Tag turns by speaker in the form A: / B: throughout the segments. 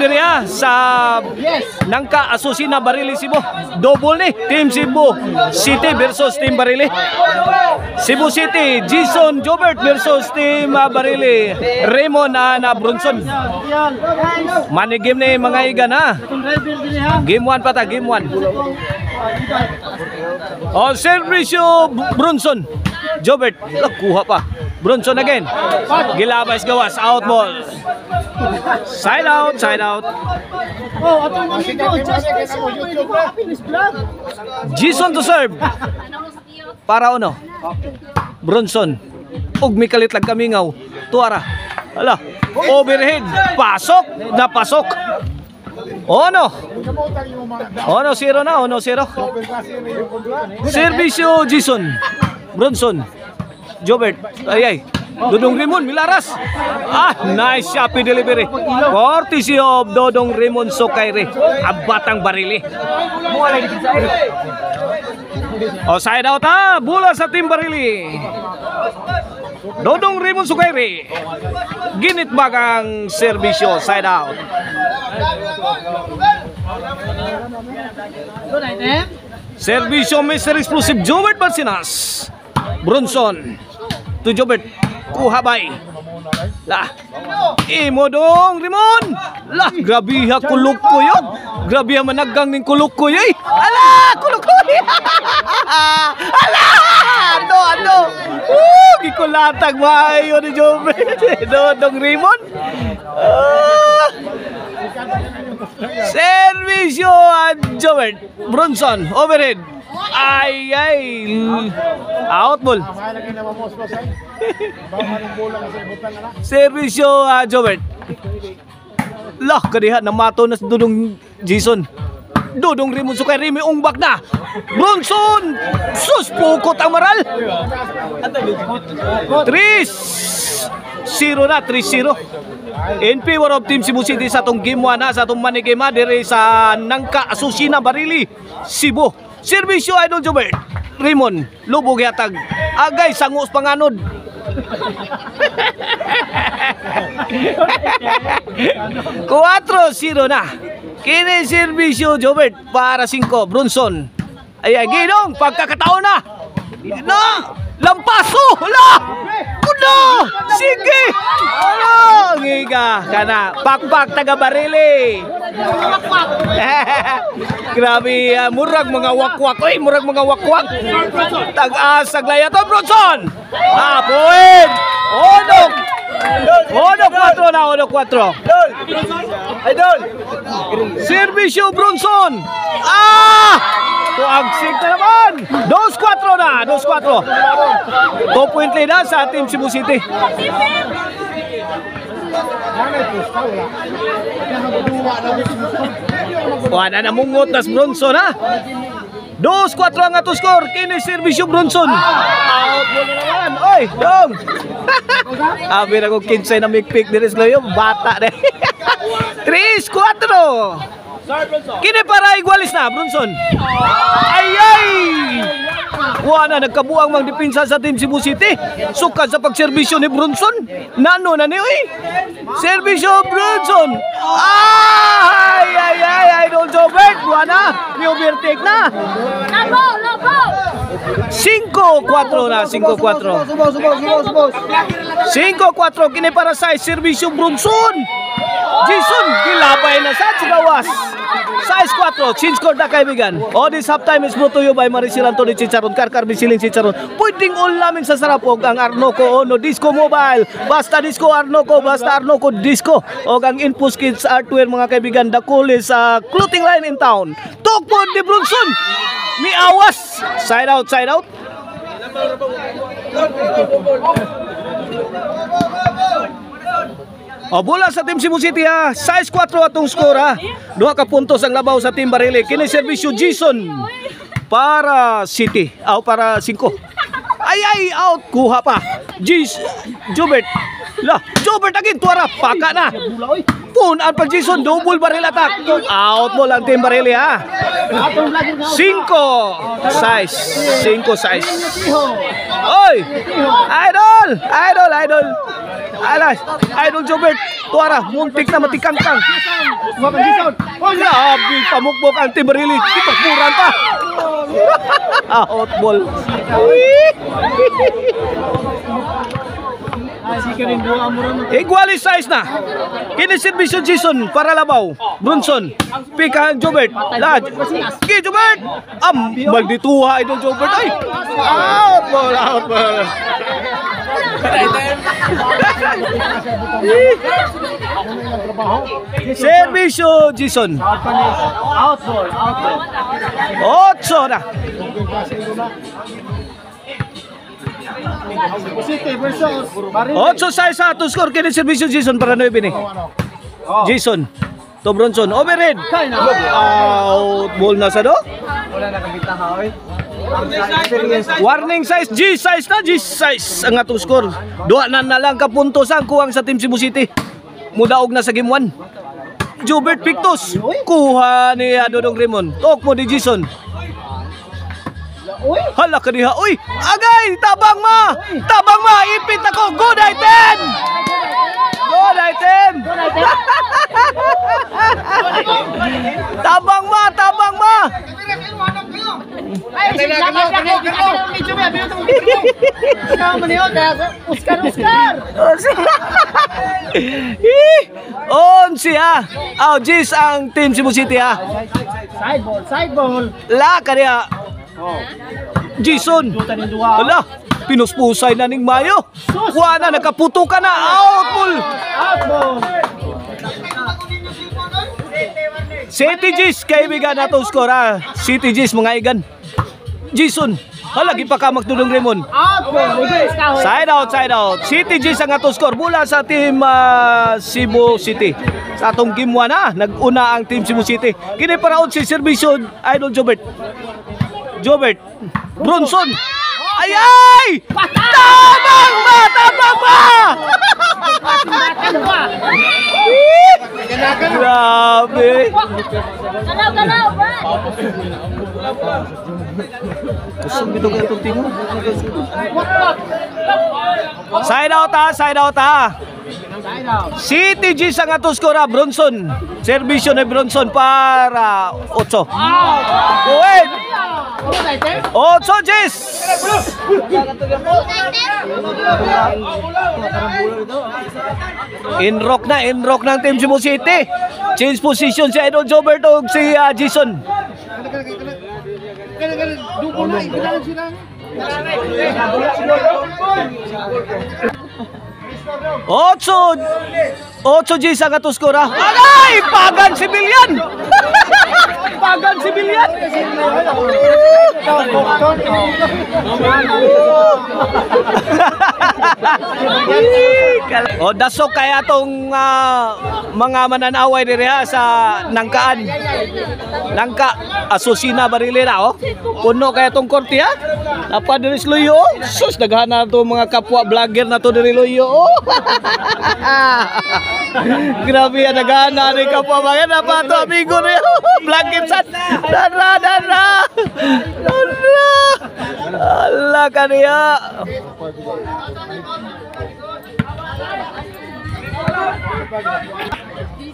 A: diri sa Nangka Asusina Barili Cebu. Double ni Team Cebu City versus Team Barili. Cebu City, Jason Jobert versus Team Barili, Raymond na Brunson. Money game ni mga igan ha. Game 1 pa ta, game 1. Oh, servisyo Brunson. Jobert, kuha pa. Brunson again. Gilabas gawas, out ball. Side out, side out. Jason to serve. Para ano? Brunson. Ug mi kalit lang kamingaw. Tuara. Ala, overhead. Pasok, napasok. Ono. Ono 0 na, ono 0. Servisyo Jason. Brunson. Jobert. Ay. Dodong Raymond Milaras. Nice happy delivery. Courtesy of Dodong Raymond Sokaire. Abatang Barili. Side out ha. Bola sa Team Barili. Dodong Raymond Sokaire. Ginit bagang servisyo. Side out. Servisyo Mr. Explosive Jobert Barsinas. Brunson to Jobert. Kuhabay. Lah. Imo dong Rimon. Lah, grabe ha kulok ko yun. Grabe ha managang ning kulok ko yoy. Ala, kulok ko. Ala! Ano? Gikulatag maayo ni Jobert. Dodong Rimon. Servisyo Jobert. Brunson, overhead. Ay. Out ball. Servisyo Jobert. Lah, kadiha namato na Dodong Jason. Dodong Raymond Sokaire may ungbak na. Brunson, sus pukot ang maral. 3-0 na, 3-0. In favor of Team Cebu City sa itong game 1 na, sa itong money game dire sa Nangka Asusina Barili, Cebu. Servisyo Idol Jobert. Raymond, lubog yatag. Agay, sangos panganod. 4-0 na. Kini servisyo Jobert para 5. Brunson. Ay, ginong, pagkakataon na. No! Lampaso! Hala! Kuno! Sige! Ano? Ngiga kana. Pakpak taga Barili. Grabe, murag mga wakwak. Uy, murag mga wakwak. Tag-asag layaton, Brunson! Point! Odok! Odok 4 na, odok 4. Idol! Servisyo Brunson! Tuagsig na naman! 2-4 na, 2-4. 2 point lead sa Team Cebu City. Wala na mungot nas Brunson ha. 2-4 ang ato score. Kini servisyo Brunson. Out mo na naman. Oy, dong. Abi na kong 15 na mikpik diris loyo. Bata na. 3-4. Kini para igualis na Brunson. Ay. Wala na nagkabuang mang dipinsa sa Team Cebu City. Sukat sa pagserbisyo ni Brunson. Nano na ni uy. Servisyo Brunson. Ay. Idol Jobert. Wala. Ni-overtake na. 5-4 na. 5-4. 5-4. Kini para sa servisyo Brunson. Jason, gilabay na sa gawas. Size 4, change score na kaibigan. This halftime is brought to you by Maricel Anthony Chicharon, Karkar Bisiling Chicharon. Pwedeng all namin sa Sarapog ang Arnoco Ono Disco Mobile. Basta Disco Arnoco, basta Arnoco Disco. O ang Infus Kids Artwear mga kaibigan, dakuli sa clothing line in town. Tukpod ni Brunson. Mi awas. Side out, side out. Bola sa Team Cebu City ha. Size 4 atong score ha. 2 ka puntos ang labaw sa Team Barili. Kini servisyo Jason para City. Para 5. Ay, out. Kuha pa. Jobert. Jobert again. Tuara. Paka na. Punan pag Jason. Double barrel attack. Out mo lang Team Barili ha. 5 size. 5 size. Oy! Idol! Idol Jobert. Tuara, muntik na matikangkang. Grabe, pamukbok ang Timarili. Itukburan pa. Out ball. Equalize na. Kiniservisyo Jason para labaw. Brunson. Pika ang Jobert. Lad. Ki Jobert. Maldituha idol Jobert. Ay. Out ball. Out ball. Servisyo Jason.
B: Out ball.
A: Otso na. Otso sa to score kini servisyo Jason para 9 ni. Jason. To Bronson. Overhead. Out ball na sa do.
B: Wala na kabita ha oy.
A: Warning size, G size na, G size ang atong score. Duha na lang kapuntos ang kuwang sa Team Cebu City. Mudaog na sa game 1. Jobert Pictus, kuha ni Dodong Raymond. Tok mo ni Jason. Hala ka niya, uy, agay, tabang ma, ipit ako, good item. Good item. Tabang ma. On siya. Jis ang Team Cebu City ha.
B: Side ball.
A: La kaniya. Jason. Wala. Pinuspusay na ning Mayo. Kuha na, nakaputo ka na. Out ball. City G's, kaibigan na itong score ha. City G's, mga igan. Jason, halagi pa ka magtulong Raymond. Side out. City G's ang atong score mula sa Team Cebu City. Sa atong game 1 ha, nag-una ang Team Cebu City. Kini paraon si servisyo Idol Jobert. Bronson. Ay! Tabang ba! Grabe.
C: Galaw, Brad.
A: Kusog dito ka itong timo. Side out ha. City G sa nga to score Bronson. Servisyo ni Bronson para 8. Wait. 8 G's. In-rock ng Team Cebu City. Change position si Idol Jobert o si Jason. Otso G sa katuskura. Agay! Pagan si Bilyan! Pagan si Bilyan! Dasok kaya tong mga mananaway diri ha sa Nangkaan. Nangka Asusina Barilera Puno kaya tong korte ha. Apa diri Luyo? Sus daghana to mga kapwa vlogger na to diri Luyo. Grabe yan daghana ni kapwa mga apa to amigo ni vlogger sad. Dara. Allah kaniya.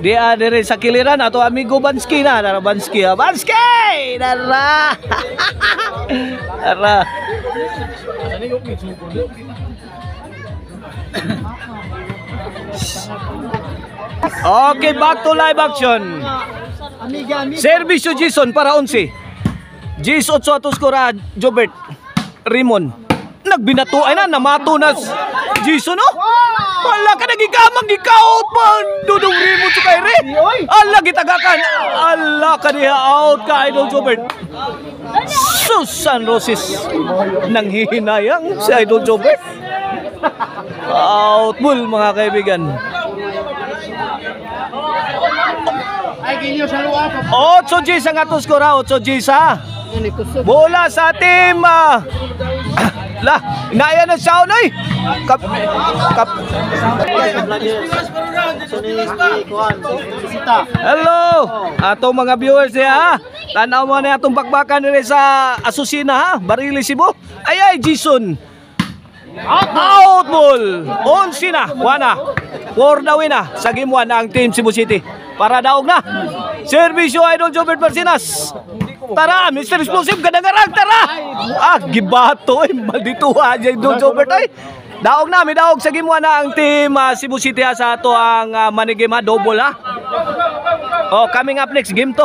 A: Dia dari sa kiliran atau amigo Bansky na, Dara Bansky. Bansky! Dara. Dara. Okay, back to live action. Servisyo Jason para 11. Gis 8 atos kora Jobert Raymond. Nagbinatuay na, namato na Jason Wala ka nagigamang gikaot pa Dudong Raymond sa kairi. Ala gitagakan. Ala ka niya out ka Idol Jobert. Susan Roses nang hihinayang si Idol Jobert. Out bull mga kaibigan. 8 G's ang atos ko ra, 8 G's ha. Bola sa team inaya na siya oy. Hello atong mga viewers ha. Tanaw mo na atong bakbakan nila sa Asusina ha, Barili Cebu. Ay Jason. Out ball. 11 na, 1. for the win sa game 1 ang Team Cebu City. Para daog na. Servisyo Idol Jobert Marcinas. Tara, Mr. Explosive, ganang-garang, tara! Gibato, maldito Idol Jobert ay. Daog na, may daog sa game 1 na ang Team Cebu City sa ato ang manigame double ha. Oh, coming up next game to.